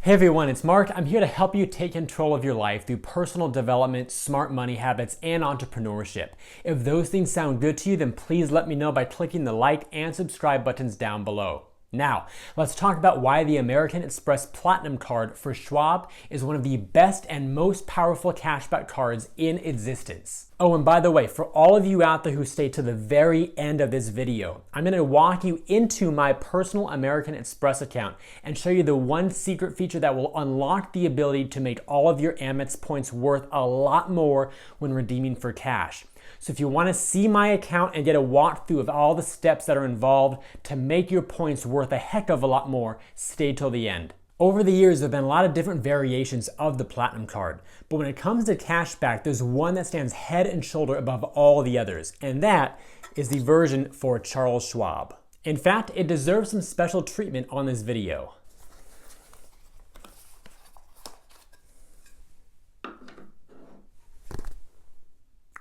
Hey everyone, it's Mark. I'm here to help you take control of your life through personal development, smart money habits, and entrepreneurship. If those things sound good to you, then please let me know by clicking the like and subscribe buttons down below. Now, let's talk about why the American Express Platinum Card for Schwab is one of the best and most powerful cashback cards in existence. Oh, and by the way, for all of you out there who stay to the very end of this video, I'm going to walk you into my personal American Express account and show you the one secret feature that will unlock the ability to make all of your Amex points worth a lot more when redeeming for cash. So if you want to see my account and get a walkthrough of all the steps that are involved to make your points worth a heck of a lot more, stay till the end. Over the years, there have been a lot of different variations of the Platinum Card, but when it comes to cashback, there's one that stands head and shoulder above all the others, and that is the version for Charles Schwab. In fact, it deserves some special treatment on this video.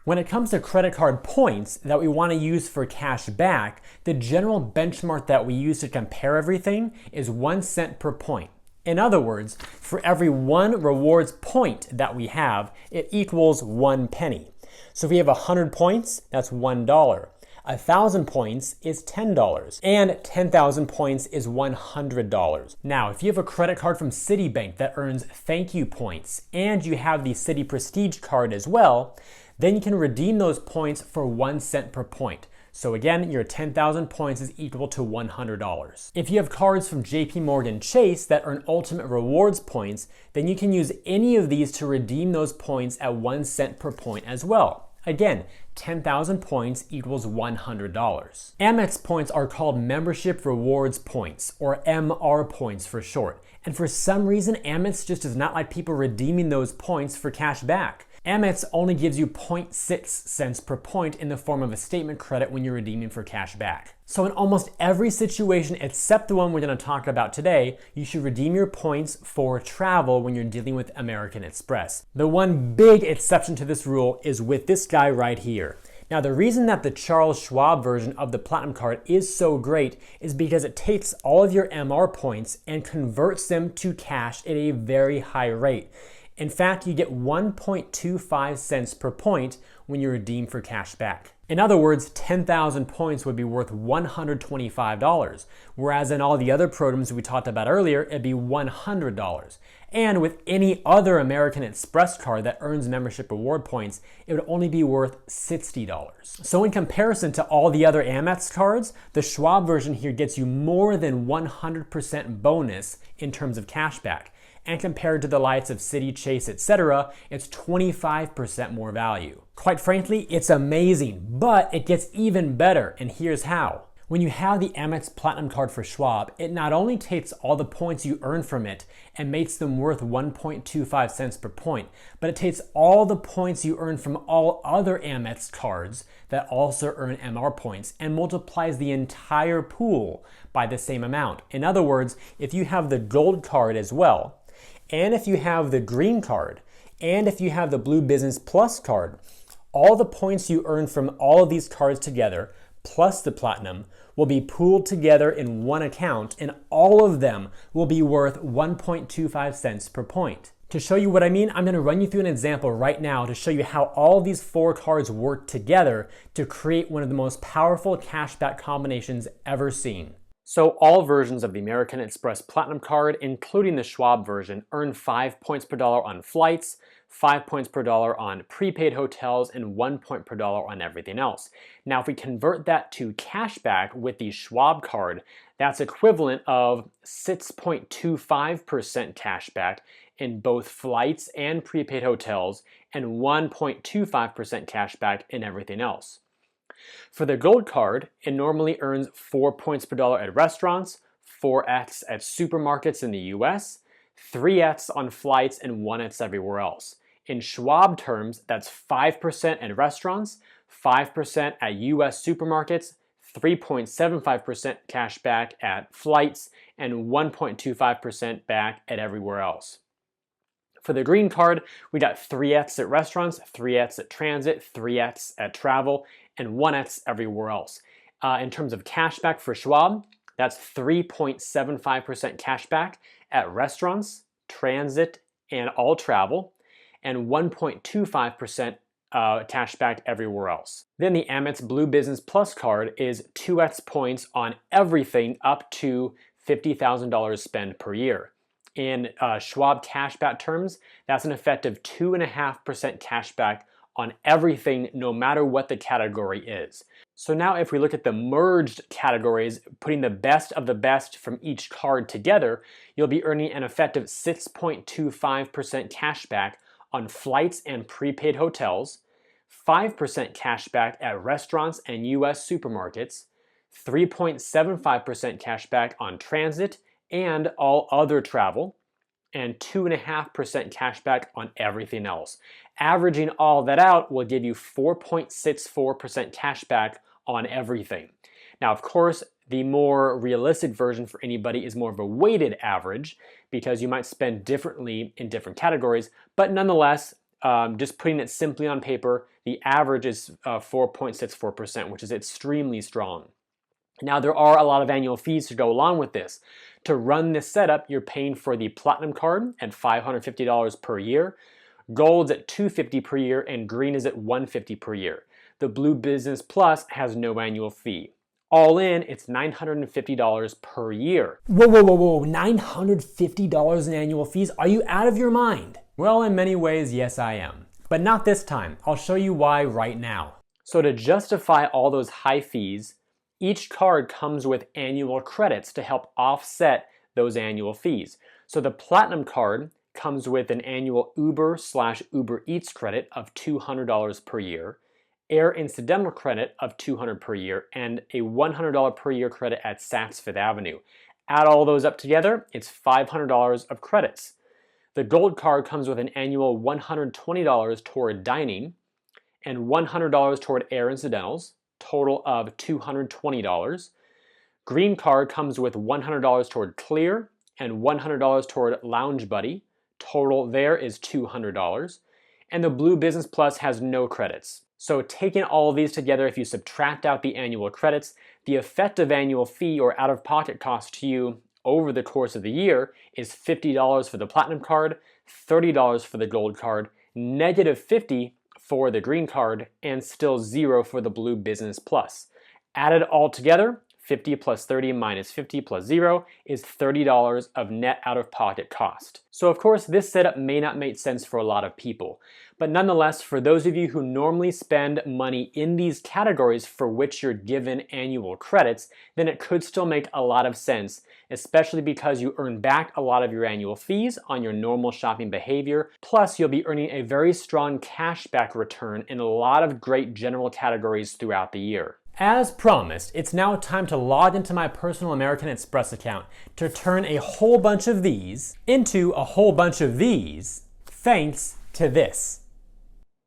When it comes to credit card points that we want to use for cash back, the general benchmark that we use to compare everything is 1 cent per point. In other words, for every 1 rewards point that we have, it equals 1 penny. So if we have 100 points, that's $1. 1,000 points is $10, and 10,000 points is $100. Now, if you have a credit card from Citibank that earns thank you points, and you have the Citi Prestige card as well, then you can redeem those points for 1 cent per point. So again, your 10,000 points is equal to $100. If you have cards from JP Morgan Chase that earn ultimate rewards points, then you can use any of these to redeem those points at 1 cent per point as well. Again, 10,000 points equals $100. Amex points are called Membership Rewards Points, or MR points for short. And for some reason, Amex just does not like people redeeming those points for cash back. Amex only gives you 0.6 cents per point in the form of a statement credit when you're redeeming for cash back. So in almost every situation except the one we're going to talk about today, you should redeem your points for travel when you're dealing with American Express. The one big exception to this rule is with this guy right here. Now, the reason that the Charles Schwab version of the Platinum Card is so great is because it takes all of your MR points and converts them to cash at a very high rate. In fact, you get 1.25 cents per point when you redeem for cash back. In other words, 10,000 points would be worth $125, whereas in all the other programs we talked about earlier, it'd be $100. And with any other American Express card that earns membership reward points, it would only be worth $60. So in comparison to all the other Amex cards, the Schwab version here gets you more than 100% bonus in terms of cash back. And compared to the likes of Citi, Chase, etc., it's 25% more value. Quite frankly, it's amazing, but it gets even better, and here's how. When you have the Amex Platinum Card for Schwab, it not only takes all the points you earn from it and makes them worth 1.25 cents per point, but it takes all the points you earn from all other Amex cards that also earn MR points and multiplies the entire pool by the same amount. In other words, if you have the gold card as well, and if you have the green card, and if you have the Blue Business Plus card, all the points you earn from all of these cards together, plus the Platinum, will be pooled together in one account, and all of them will be worth 1.25 cents per point. To show you what I mean, I'm going to run you through an example right now to show you how all of these 4 cards work together to create one of the most powerful cashback combinations ever seen. So all versions of the American Express Platinum Card, including the Schwab version, earn 5 points per dollar on flights, 5 points per dollar on prepaid hotels, and 1 point per dollar on everything else. Now, if we convert that to cashback with the Schwab card, that's equivalent of 6.25% cashback in both flights and prepaid hotels, and 1.25% cashback in everything else. For the gold card, it normally earns 4 points per dollar at restaurants, 4x at supermarkets in the US, 3x on flights, and 1x everywhere else. In Schwab terms, that's 5% at restaurants, 5% at US supermarkets, 3.75% cash back at flights, and 1.25% back at everywhere else. For the green card, we got 3x at restaurants, 3x at transit, 3x at travel, and 1x everywhere else. In terms of cashback for Schwab, that's 3.75% cashback at restaurants, transit, and all travel, and 1.25% cash back everywhere else. Then the Amex Blue Business Plus card is 2x points on everything up to $50,000 spend per year. In Schwab cashback terms, that's an effective 2.5% cashback on everything, no matter what the category is. So now if we look at the merged categories, putting the best of the best from each card together, you'll be earning an effective 6.25% cashback on flights and prepaid hotels, 5% cashback at restaurants and US supermarkets, 3.75% cashback on transit and all other travel, and 2.5% cashback on everything else. Averaging all that out will give you 4.64% cashback on everything. Now, of course, the more realistic version for anybody is more of a weighted average because you might spend differently in different categories, but nonetheless, just putting it simply on paper, the average is 4.64%, which is extremely strong. Now, there are a lot of annual fees to go along with this. To run this setup, you're paying for the Platinum Card at $550 per year, Gold's at $250 per year, and Green is at $150 per year. The Blue Business Plus has no annual fee. All in, it's $950 per year. Whoa, $950 in annual fees? Are you out of your mind? Well, in many ways, yes, I am. But not this time. I'll show you why right now. So to justify all those high fees, each card comes with annual credits to help offset those annual fees. So the Platinum Card comes with an annual Uber/Uber Eats credit of $200 per year, Air Incidental credit of $200 per year, and a $100 per year credit at Saks Fifth Avenue. Add all those up together, it's $500 of credits. The Gold Card comes with an annual $120 toward dining and $100 toward air incidentals, total of $220. Green Card comes with $100 toward Clear and $100 toward Lounge Buddy, total there is $200. And the Blue Business Plus has no credits. So taking all of these together, if you subtract out the annual credits, the effective annual fee or out-of-pocket cost to you over the course of the year is $50 for the Platinum Card, $30 for the Gold Card, -$50 for the Green Card, and still $0 for the Blue Business Plus. Added all together, 50 plus 30 minus 50 plus 0 is $30 of net out-of-pocket cost. So of course, this setup may not make sense for a lot of people, but nonetheless, for those of you who normally spend money in these categories for which you're given annual credits, then it could still make a lot of sense, especially because you earn back a lot of your annual fees on your normal shopping behavior, plus you'll be earning a very strong cashback return in a lot of great general categories throughout the year. As promised, it's now time to log into my personal American Express account to turn a whole bunch of these into a whole bunch of these, thanks to this.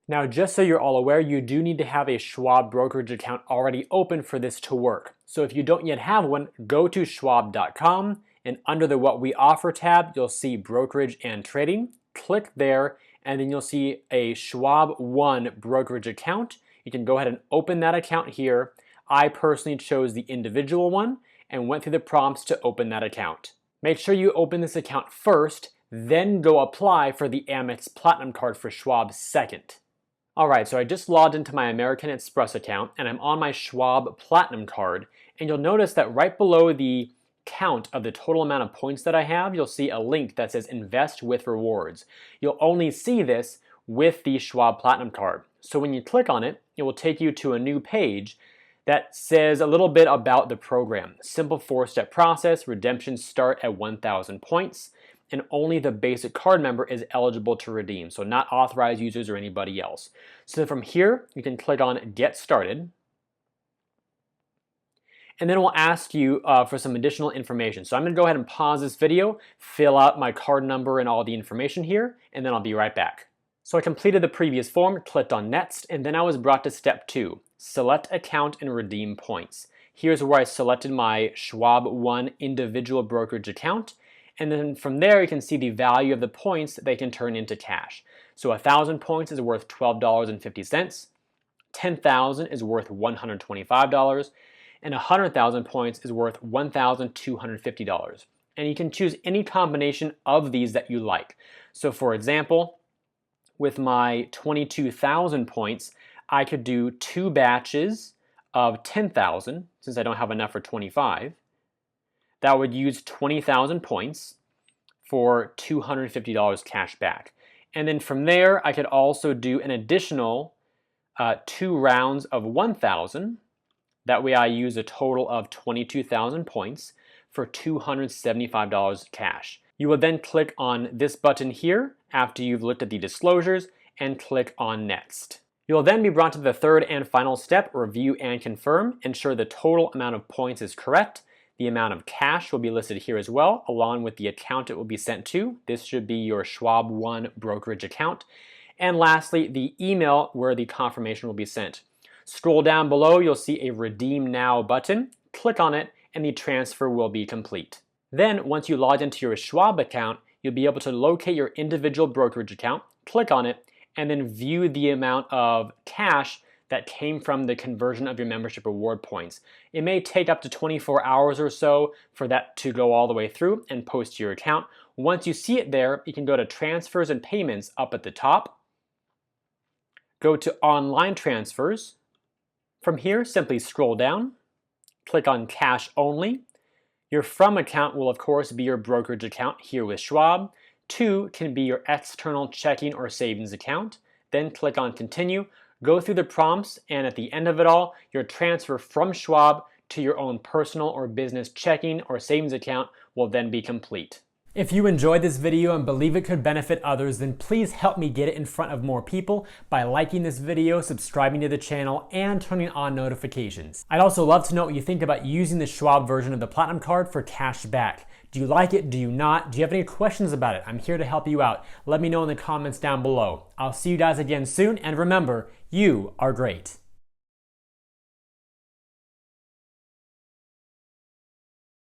Now, just so you're all aware, you do need to have a Schwab brokerage account already open for this to work. So if you don't yet have one, go to schwab.com and under the What We Offer tab, you'll see Brokerage and Trading. Click there and then you'll see a Schwab One brokerage account. You can go ahead and open that account here. I personally chose the individual one and went through the prompts to open that account. Make sure you open this account first, then go apply for the Amex Platinum Card for Schwab second. Alright, so I just logged into my American Express account and I'm on my Schwab Platinum Card, and you'll notice that right below the count of the total amount of points that I have, you'll see a link that says Invest with Rewards. You'll only see this with the Schwab Platinum Card. So when you click on it, it will take you to a new page that says a little bit about the program. Simple 4-step process, redemptions start at 1,000 points, and only the basic card member is eligible to redeem, so not authorized users or anybody else. So from here, you can click on Get Started, and then we'll ask you for some additional information. So I'm gonna go ahead and pause this video, fill out my card number and all the information here, and then I'll be right back. So I completed the previous form, clicked on Next, and then I was brought to step 2, select account and redeem points. Here's where I selected my Schwab One individual brokerage account, and then from there you can see the value of the points that they can turn into cash. So 1,000 points is worth $12.50, 10,000 is worth $125, and 100,000 points is worth $1,250. And you can choose any combination of these that you like. So for example, with my 22,000 points, I could do 2 batches of 10,000, since I don't have enough for 25. That would use 20,000 points for $250 cash back. And then from there, I could also do an additional 2 rounds of 1,000. That way I use a total of 22,000 points for $275 cash. You will then click on this button here after you've looked at the disclosures and click on Next. You'll then be brought to the third and final step, review and confirm. Ensure the total amount of points is correct. The amount of cash will be listed here as well, along with the account it will be sent to. This should be your Schwab One brokerage account. And lastly, the email where the confirmation will be sent. Scroll down below, you'll see a Redeem Now button. Click on it, and the transfer will be complete. Then, once you log into your Schwab account, you'll be able to locate your individual brokerage account, click on it, and then view the amount of cash that came from the conversion of your membership reward points. It may take up to 24 hours or so for that to go all the way through and post to your account. Once you see it there, you can go to Transfers and Payments up at the top. Go to Online Transfers. From here, simply scroll down, click on Cash Only. Your From account will of course be your brokerage account here with Schwab. To can be your external checking or savings account. Then click on Continue. Go through the prompts, and at the end of it all, your transfer from Schwab to your own personal or business checking or savings account will then be complete. If you enjoyed this video and believe it could benefit others, then please help me get it in front of more people by liking this video, subscribing to the channel, and turning on notifications. I'd also love to know what you think about using the Schwab version of the Platinum Card for cash back. Do you like it? Do you not? Do you have any questions about it? I'm here to help you out. Let me know in the comments down below. I'll see you guys again soon, and remember, you are great.